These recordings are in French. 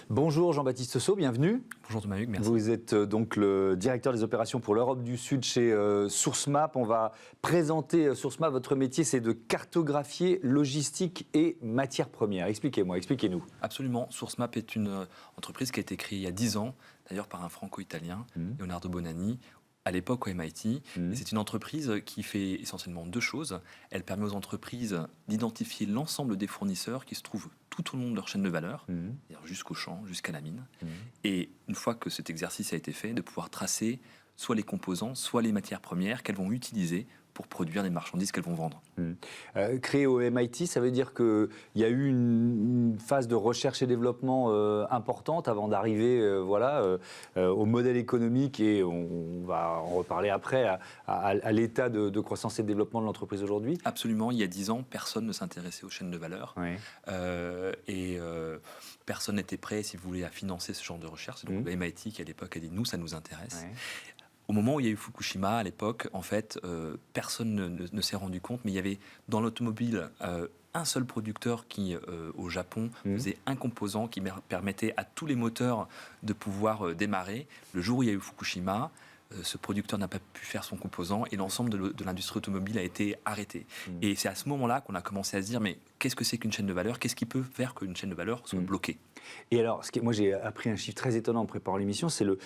Bonjour Jean-Baptiste Sau, bienvenue. Bonjour Thomas Hugues, merci. Vous êtes donc le directeur des opérations pour l'Europe du Sud chez SourceMap. On va présenter SourceMap. Votre métier, c'est de cartographier logistique et matières premières. Expliquez-moi, expliquez-nous. Absolument. SourceMap est une entreprise qui a été créée il y a 10 ans, d'ailleurs par un franco-italien, Leonardo Bonanni, à l'époque au MIT. Et c'est une entreprise qui fait essentiellement deux choses. Elle permet aux entreprises d'identifier l'ensemble des fournisseurs qui se trouvent tout au long de leur chaîne de valeur, c'est-à-dire jusqu'au champ, jusqu'à la mine. Et une fois que cet exercice a été fait, de pouvoir tracer soit les composants, soit les matières premières qu'elles vont utiliser pour produire les marchandises qu'elles vont vendre. Créé au MIT, ça veut dire qu'il y a eu une phase de recherche et développement importante avant d'arriver au modèle économique, et on va en reparler après, à l'état de croissance et de développement de l'entreprise aujourd'hui. Absolument. Il y a 10 ans, personne ne s'intéressait aux chaînes de valeur. Oui. Personne n'était prêt, si vous voulez, à financer ce genre de recherche. C'est donc le MIT qui, à l'époque, a dit « nous, ça nous intéresse ». Au moment où il y a eu Fukushima, à l'époque, en fait, personne ne s'est rendu compte, mais il y avait dans l'automobile un seul producteur qui, au Japon, faisait un composant qui permettait à tous les moteurs de pouvoir démarrer. Le jour où il y a eu Fukushima, ce producteur n'a pas pu faire son composant et l'ensemble de l'industrie automobile a été arrêté. Et c'est à ce moment-là qu'on a commencé à se dire, mais qu'est-ce que c'est qu'une chaîne de valeur ? Qu'est-ce qui peut faire qu'une chaîne de valeur soit bloquée ? Et alors, moi j'ai appris un chiffre très étonnant en préparant l'émission, c'est le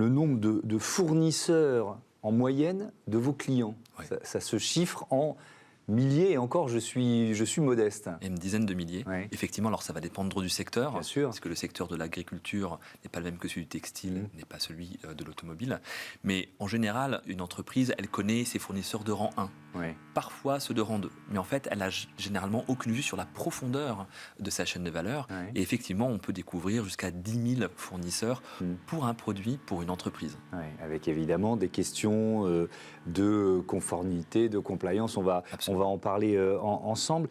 nombre de fournisseurs en moyenne de vos clients. Ouais. Ça se chiffre en milliers, et encore je suis modeste. Et une dizaine de milliers. Ouais. Effectivement, alors ça va dépendre du secteur. Bien sûr. Parce que le secteur de l'agriculture n'est pas le même que celui du textile, n'est pas celui de l'automobile. Mais en général, une entreprise, elle connaît ses fournisseurs de rang 1. Ouais. Parfois ceux de rang 2. Mais en fait, elle n'a généralement aucune vue sur la profondeur de sa chaîne de valeur. Ouais. Et effectivement, on peut découvrir jusqu'à 10 000 fournisseurs pour un produit, pour une entreprise. Ouais, avec évidemment des questions de conformité, de compliance. On va en parler ensemble.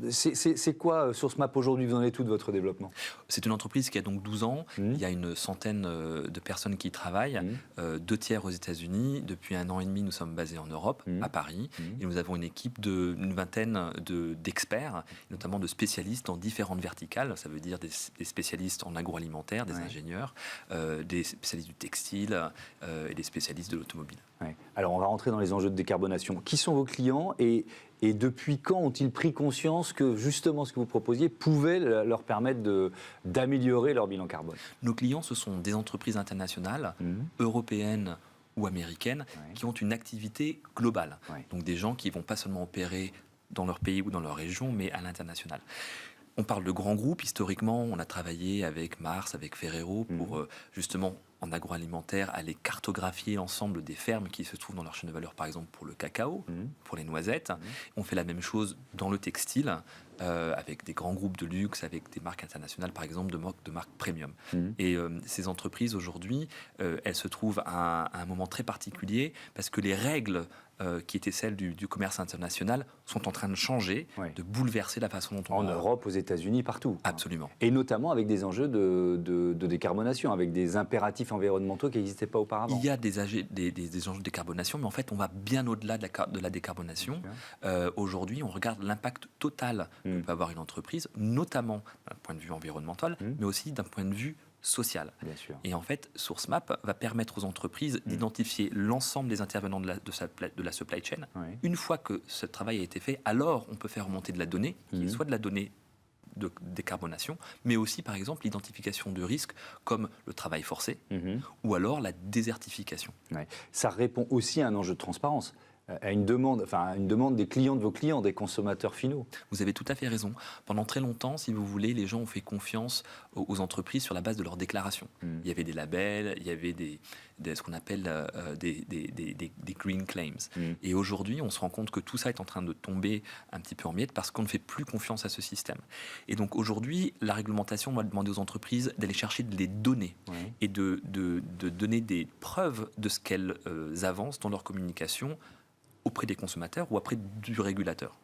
C'est quoi SourceMap aujourd'hui? Vous en êtes tout de votre développement? C'est une entreprise qui a donc 12 ans. Il y a une centaine de personnes qui y travaillent, 2 tiers aux États-Unis. Depuis 1 an et demi, nous sommes basés en Europe, à Paris. Et nous avons une équipe d'une vingtaine d'experts, notamment de spécialistes dans différentes verticales. Ça veut dire des spécialistes en agroalimentaire, des ingénieurs, des spécialistes du textile et des spécialistes de l'automobile. Ouais. Alors, on va rentrer dans les enjeux de décarbonation. Qui sont vos clients et depuis quand ont-ils pris conscience que justement ce que vous proposiez pouvait leur permettre d'améliorer leur bilan carbone? Nos clients, ce sont des entreprises internationales, européennes ou américaines, qui ont une activité globale. Donc des gens qui ne vont pas seulement opérer dans leur pays ou dans leur région, mais à l'international. On parle de grands groupes. Historiquement, on a travaillé avec Mars, avec Ferrero, pour justement, en agroalimentaire, aller cartographier l'ensemble des fermes qui se trouvent dans leur chaîne de valeur, par exemple pour le cacao, pour les noisettes. On fait la même chose dans le textile, avec des grands groupes de luxe, avec des marques internationales, par exemple, de marques premium. Et ces entreprises, aujourd'hui, elles se trouvent à un moment très particulier, parce que les règles qui étaient celles du commerce international sont en train de changer, de bouleverser la façon dont on... En Europe, aux États-Unis, partout. Absolument. Et notamment avec des enjeux de décarbonation, avec des impératifs environnementaux qui n'existaient pas auparavant. Il y a des enjeux de décarbonation, mais en fait, on va bien au-delà de la décarbonation. Aujourd'hui, on regarde l'impact total que peut avoir une entreprise, notamment d'un point de vue environnemental, mais aussi d'un point de vue social. Bien sûr. Et en fait, SourceMap va permettre aux entreprises d'identifier l'ensemble des intervenants de la supply chain. Une fois que ce travail a été fait, alors on peut faire remonter de la donnée, qui est soit de la donnée de décarbonation, mais aussi, par exemple, l'identification de risques comme le travail forcé ou alors la désertification. Ça répond aussi à un enjeu de transparence, à une demande des clients de vos clients, des consommateurs finaux. Vous avez tout à fait raison. Pendant très longtemps, si vous voulez, les gens ont fait confiance aux entreprises sur la base de leurs déclarations. Il y avait des labels, il y avait ce qu'on appelle des green claims. Et aujourd'hui, on se rend compte que tout ça est en train de tomber un petit peu en miettes parce qu'on ne fait plus confiance à ce système. Et donc aujourd'hui, la réglementation va demander aux entreprises d'aller chercher des données et de donner des preuves de ce qu'elles avancent dans leur communication auprès des consommateurs ou auprès du régulateur.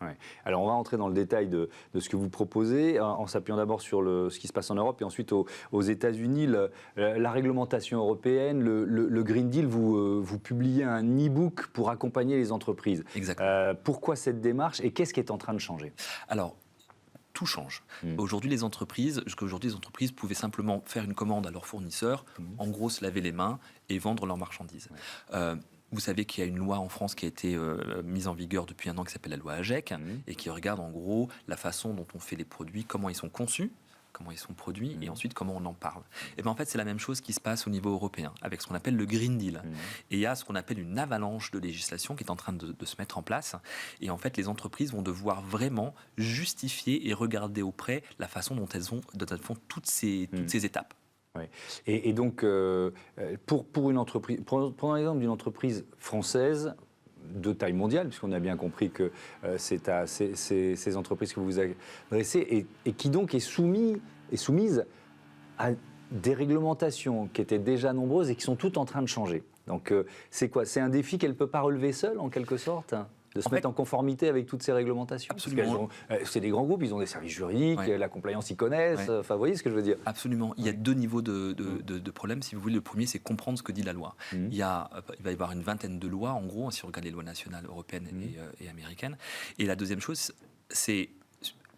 Alors on va entrer dans le détail de ce que vous proposez, en s'appuyant d'abord sur ce qui se passe en Europe et ensuite aux États-Unis. La réglementation européenne, le Green Deal, vous publiez un e-book pour accompagner les entreprises. Exactement. Pourquoi cette démarche et qu'est-ce qui est en train de changer? Alors, tout change. Aujourd'hui, les entreprises pouvaient simplement faire une commande à leurs fournisseurs, en gros se laver les mains et vendre leurs marchandises. Vous savez qu'il y a une loi en France qui a été mise en vigueur depuis un an qui s'appelle la loi AGEC et qui regarde en gros la façon dont on fait les produits, comment ils sont conçus, comment ils sont produits et ensuite comment on en parle. Et bien en fait, c'est la même chose qui se passe au niveau européen avec ce qu'on appelle le Green Deal. Et il y a ce qu'on appelle une avalanche de législation qui est en train de se mettre en place. Et en fait, les entreprises vont devoir vraiment justifier et regarder auprès la façon dont elles font toutes ces étapes. Oui. Et donc, pour une entreprise, prenons l'exemple d'une entreprise française de taille mondiale, puisqu'on a bien compris que c'est à ces entreprises que vous vous adressez, et qui donc est soumise à des réglementations qui étaient déjà nombreuses et qui sont toutes en train de changer. Donc, c'est quoi? C'est un défi qu'elle ne peut pas relever seule, en quelque sorte, de se mettre en conformité avec toutes ces réglementations? Absolument. C'est des grands groupes, ils ont des services juridiques, la compliance, ils connaissent. Enfin, vous voyez ce que je veux dire? Absolument. Il y a deux niveaux de problèmes, si vous voulez. Le premier, c'est comprendre ce que dit la loi. Il va y avoir une vingtaine de lois, en gros, si on regarde les lois nationales, européennes et américaines. Et la deuxième chose, c'est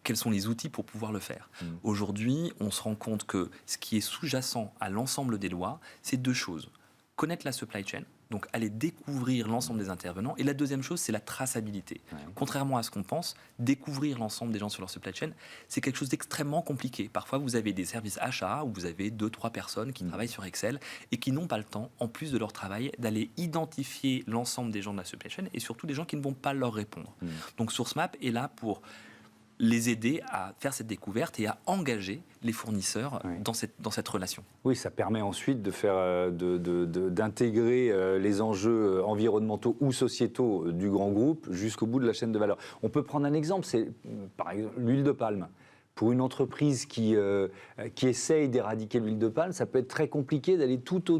quels sont les outils pour pouvoir le faire. Aujourd'hui, on se rend compte que ce qui est sous-jacent à l'ensemble des lois, c'est deux choses. Connaître la supply chain, donc aller découvrir l'ensemble des intervenants. Et la deuxième chose, c'est la traçabilité. Contrairement à ce qu'on pense, découvrir l'ensemble des gens sur leur supply chain, c'est quelque chose d'extrêmement compliqué. Parfois, vous avez des services achats où vous avez 2-3 personnes qui travaillent sur Excel et qui n'ont pas le temps, en plus de leur travail, d'aller identifier l'ensemble des gens de la supply chain et surtout des gens qui ne vont pas leur répondre. Donc SourceMap est là pour les aider à faire cette découverte et à engager les fournisseurs dans cette relation. Oui, ça permet ensuite de faire, d'intégrer les enjeux environnementaux ou sociétaux du grand groupe jusqu'au bout de la chaîne de valeur. On peut prendre un exemple, c'est par exemple l'huile de palme. Pour une entreprise qui essaye d'éradiquer l'huile de palme, ça peut être très compliqué d'aller tout au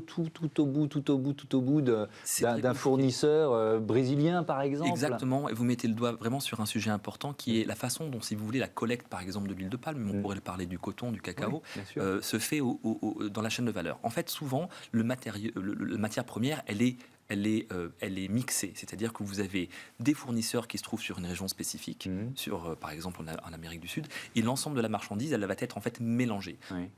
bout d'un fournisseur brésilien, par exemple. Exactement, et vous mettez le doigt vraiment sur un sujet important qui est la façon dont, si vous voulez, la collecte, par exemple, de l'huile de palme, mais on pourrait parler du coton, du cacao, se fait dans la chaîne de valeur. En fait, souvent, la matière première, elle est mixée, c'est-à-dire que vous avez des fournisseurs qui se trouvent sur une région spécifique, par exemple en Amérique du Sud, et l'ensemble de la marchandise, elle va être en fait mélangée.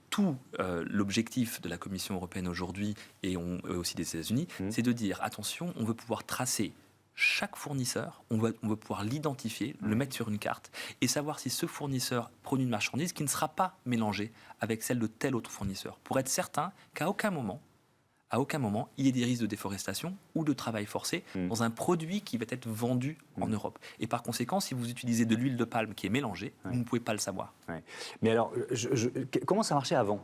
Tout l'objectif de la Commission européenne aujourd'hui, et aussi des États-Unis, c'est de dire, attention, on veut pouvoir tracer chaque fournisseur, on veut pouvoir l'identifier, le mettre sur une carte, et savoir si ce fournisseur produit une marchandise qui ne sera pas mélangée avec celle de tel autre fournisseur, pour être certain qu'à aucun moment, il y ait des risques de déforestation ou de travail forcé dans un produit qui va être vendu en Europe. Et par conséquent, si vous utilisez de l'huile de palme qui est mélangée, vous ne pouvez pas le savoir. Mais alors, comment ça marchait avant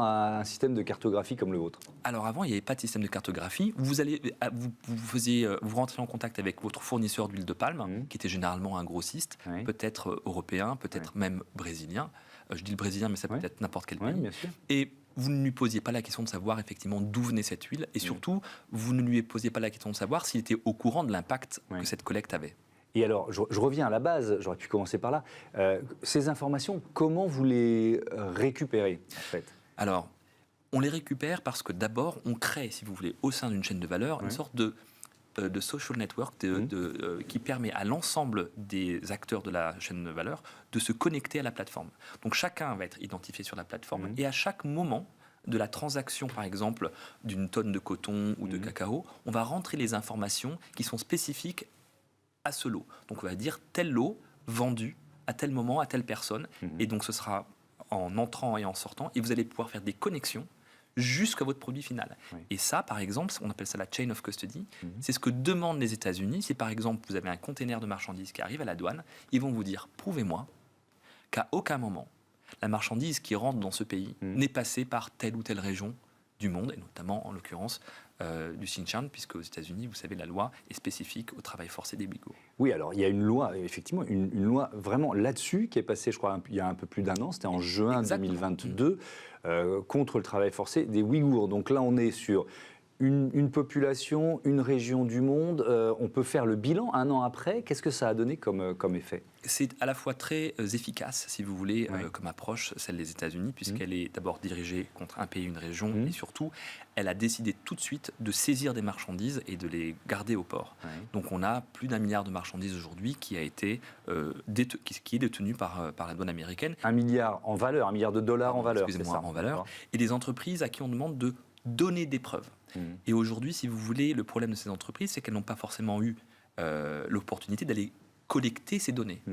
un système de cartographie comme le vôtre? Alors avant, il n'y avait pas de système de cartographie. Vous rentrez en contact avec votre fournisseur d'huile de palme, qui était généralement un grossiste, peut-être européen, peut-être même brésilien. Je dis le brésilien, mais ça peut être n'importe quel pays. Bien sûr. Et vous ne lui posiez pas la question de savoir effectivement d'où venait cette huile, et surtout, vous ne lui posiez pas la question de savoir s'il était au courant de l'impact que cette collecte avait. Et alors, je reviens à la base, j'aurais pu commencer par là. Ces informations, comment vous les récupérez, en fait? Alors, on les récupère parce que d'abord, on crée, si vous voulez, au sein d'une chaîne de valeur, une sorte de social network qui permet à l'ensemble des acteurs de la chaîne de valeur de se connecter à la plateforme. Donc chacun va être identifié sur la plateforme et à chaque moment de la transaction, par exemple, d'une tonne de coton ou de cacao, on va rentrer les informations qui sont spécifiques à ce lot. Donc on va dire tel lot vendu à tel moment à telle personne et donc ce sera en entrant et en sortant et vous allez pouvoir faire des connexions jusqu'à votre produit final. Et ça, par exemple, on appelle ça la chain of custody. C'est ce que demandent les États-Unis. Si, par exemple, vous avez un container de marchandises qui arrive à la douane, ils vont vous dire, prouvez-moi qu'à aucun moment, la marchandise qui rentre dans ce pays n'est passée par telle ou telle région du monde, et notamment, en l'occurrence, du Xinjiang, puisque aux États-Unis, vous savez, la loi est spécifique au travail forcé des Ouïghours. Oui, alors il y a une loi, effectivement, une loi vraiment là-dessus qui est passée, je crois, il y a un peu plus d'un an, c'était en juin 2022, contre le travail forcé des Ouïghours. Donc là, on est sur une population, une région du monde, on peut faire le bilan un an après. Qu'est-ce que ça a donné comme effet? C'est à la fois très efficace, si vous voulez, comme approche, celle des États-Unis, puisqu'elle est d'abord dirigée contre un pays, une région, et surtout, elle a décidé tout de suite de saisir des marchandises et de les garder au port. Donc on a plus d'1 milliard de marchandises aujourd'hui qui est détenu par la douane américaine. 1 milliard en valeur, 1 milliard de dollars en valeur. Excusez-moi, en valeur. Et des entreprises à qui on demande de donner des preuves. Et aujourd'hui, si vous voulez, le problème de ces entreprises, c'est qu'elles n'ont pas forcément eu l'opportunité d'aller collecter ces données.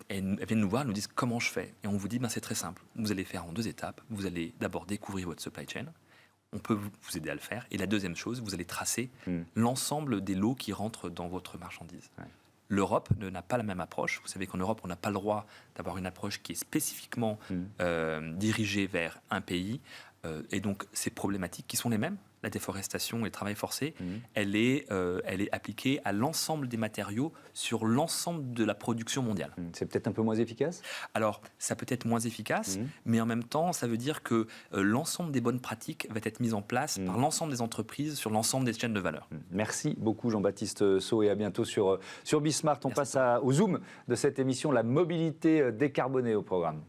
Elles viennent nous voir, elles nous disent comment je fais. Et on vous dit, c'est très simple. Vous allez faire en 2 étapes. Vous allez d'abord découvrir votre supply chain. On peut vous aider à le faire. Et la deuxième chose, vous allez tracer l'ensemble des lots qui rentrent dans votre marchandise. L'Europe n'a pas la même approche. Vous savez qu'en Europe, on n'a pas le droit d'avoir une approche qui est spécifiquement dirigée vers un pays. Et donc, ces problématiques qui sont les mêmes, la déforestation et le travail forcé, elle est appliquée à l'ensemble des matériaux sur l'ensemble de la production mondiale. C'est peut-être un peu moins efficace? Alors, ça peut être moins efficace, mais en même temps, ça veut dire que l'ensemble des bonnes pratiques va être mis en place par l'ensemble des entreprises sur l'ensemble des chaînes de valeur. Merci beaucoup Jean-Baptiste Saut et à bientôt sur Bismart. On passe au zoom de cette émission, la mobilité décarbonée au programme.